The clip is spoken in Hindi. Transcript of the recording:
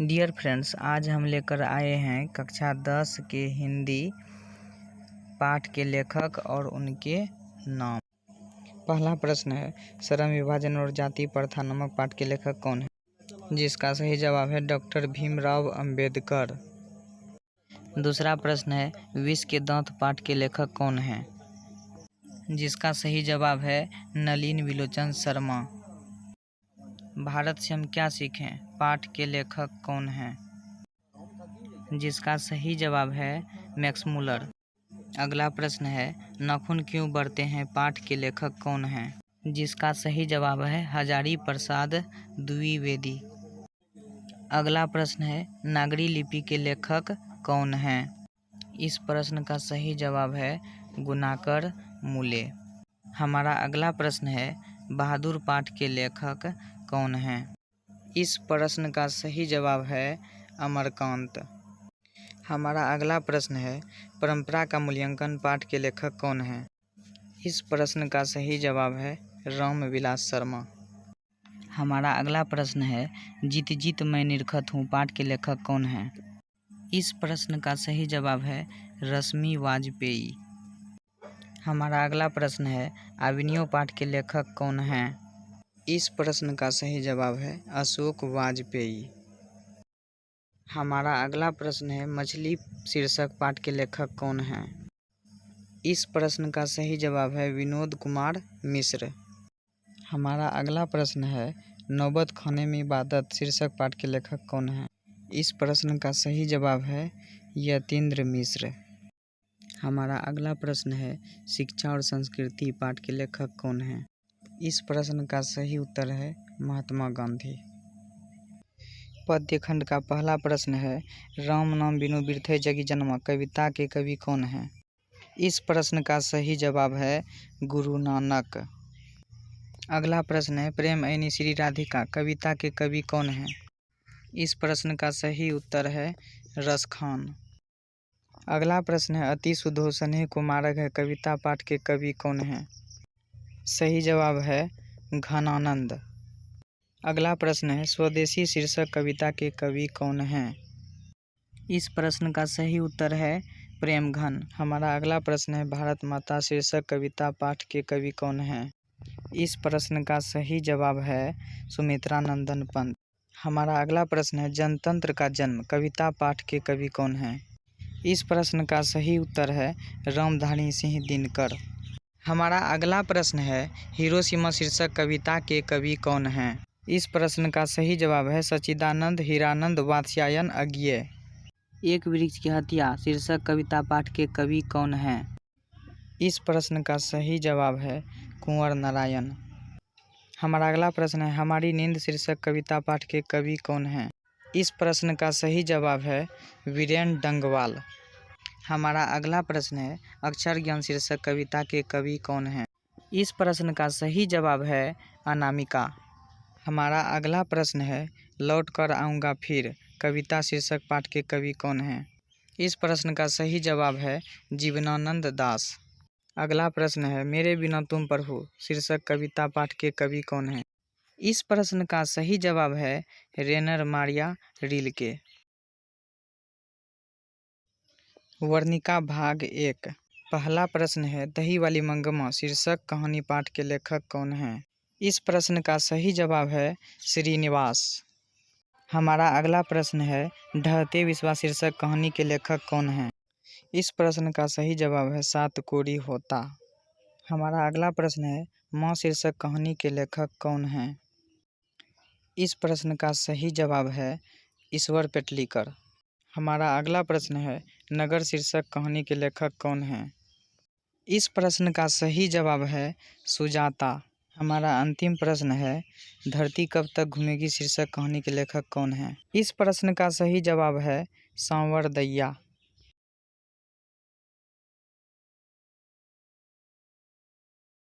डियर फ्रेंड्स, आज हम लेकर आए हैं कक्षा 10 के हिंदी पाठ के लेखक और उनके नाम। पहला प्रश्न है, श्रम विभाजन और जाति प्रथा नामक पाठ के लेखक कौन है? जिसका सही जवाब है डॉक्टर भीमराव अंबेडकर। दूसरा प्रश्न है, विष के दांत पाठ के लेखक कौन है? जिसका सही जवाब है नलिन विलोचन शर्मा। भारत से हम क्या सीखें पाठ के लेखक कौन हैं? जिसका सही जवाब है मैक्स मूलर। अगला प्रश्न है, नाखून क्यों बढ़ते हैं पाठ के लेखक कौन हैं? जिसका सही जवाब है हजारी प्रसाद द्विवेदी। अगला प्रश्न है, नागरी लिपि के लेखक कौन हैं? इस प्रश्न का सही जवाब है गुणाकर मूले। हमारा अगला प्रश्न है, बहादुर पाठ के लेखक कौन हैं? इस प्रश्न का सही जवाब है अमरकांत। हमारा अगला प्रश्न है, परंपरा का मूल्यांकन पाठ के लेखक कौन हैं? इस प्रश्न का सही जवाब है रामविलास शर्मा। हमारा अगला प्रश्न है, जीत जीत मैं निरखत हूँ पाठ के लेखक कौन हैं? इस प्रश्न का सही जवाब है रश्मि वाजपेयी। हमारा अगला प्रश्न है, अभिनयो पाठ के लेखक कौन हैं? इस प्रश्न का सही जवाब है अशोक वाजपेयी। हमारा अगला प्रश्न है, मछली शीर्षक पाठ के लेखक कौन हैं? इस प्रश्न का सही जवाब है विनोद कुमार मिश्र। हमारा अगला प्रश्न है, नौबत खाने में इबादत शीर्षक पाठ के लेखक कौन हैं? इस प्रश्न का सही जवाब है यतीन्द्र मिश्र। हमारा अगला प्रश्न है, शिक्षा और संस्कृति पाठ के लेखक कौन हैं? इस प्रश्न का सही उत्तर है महात्मा गांधी। पद्य खंड का पहला प्रश्न है, राम नाम बिनु बिरथै जगी जन्मा कविता के कवि कौन हैं? इस प्रश्न का सही जवाब है गुरु नानक। अगला प्रश्न है, प्रेम ऐनी श्री राधिका कविता के कवि कौन हैं? इस प्रश्न का सही उत्तर है रसखान। अगला प्रश्न है, अति सुधो स्नेह को मारग है कविता पाठ के कवि कौन हैं? सही जवाब है घनानंद। अगला प्रश्न है, स्वदेशी शीर्षक कविता के कवि कौन हैं? इस प्रश्न का सही उत्तर है प्रेमघन। हमारा अगला प्रश्न है, भारत माता शीर्षक कविता पाठ के कवि कौन हैं? इस प्रश्न का सही जवाब है सुमित्रा नंदन पंत। हमारा अगला प्रश्न है, जनतंत्र का जन्म कविता पाठ के कवि कौन हैं? इस प्रश्न का सही उत्तर है रामधारी सिंह दिनकर। हमारा अगला प्रश्न है, हिरोशिमा शीर्षक कविता के कवि कौन हैं? इस प्रश्न का सही जवाब है सच्चिदानंद हीरानंद वात्स्यायन अज्ञेय। एक वृक्ष की हत्या शीर्षक कविता पाठ के कवि कौन हैं? इस प्रश्न का सही जवाब है कुंवर नारायण। हमारा अगला प्रश्न है, हमारी नींद शीर्षक कविता पाठ के कवि कौन हैं? इस प्रश्न का सही जवाब है वीरेन डंगवाल। हमारा अगला प्रश्न है, अक्षर ज्ञान शीर्षक कविता के कवि कौन हैं? इस प्रश्न का सही जवाब है अनामिका। हमारा अगला प्रश्न है, लौट कर आऊँगा फिर कविता शीर्षक पाठ के कवि कौन हैं? इस प्रश्न का सही जवाब है जीवनानंद दास। अगला प्रश्न है, मेरे बिना तुम प्रभु शीर्षक कविता पाठ के कवि कौन हैं? इस प्रश्न का सही जवाब है रेनर मारिया रिल्के। वर्णिका भाग 1। पहला प्रश्न है, दही वाली मंगमा शीर्षक कहानी पाठ के लेखक कौन हैं? इस प्रश्न का सही जवाब है श्रीनिवास। हमारा अगला प्रश्न है, ढहते विश्वास शीर्षक कहानी के लेखक कौन हैं? इस प्रश्न का सही जवाब है सात कोरी होता। हमारा अगला प्रश्न है, माँ शीर्षक कहानी के लेखक कौन हैं? इस प्रश्न का सही जवाब है ईश्वर पेटलीकर। हमारा अगला प्रश्न है, नगर शीर्षक कहानी के लेखक कौन हैं? इस प्रश्न का सही जवाब है सुजाता। हमारा अंतिम प्रश्न है, धरती कब तक घूमेगी शीर्षक कहानी के लेखक कौन हैं? इस प्रश्न का सही जवाब है सांवरदैया।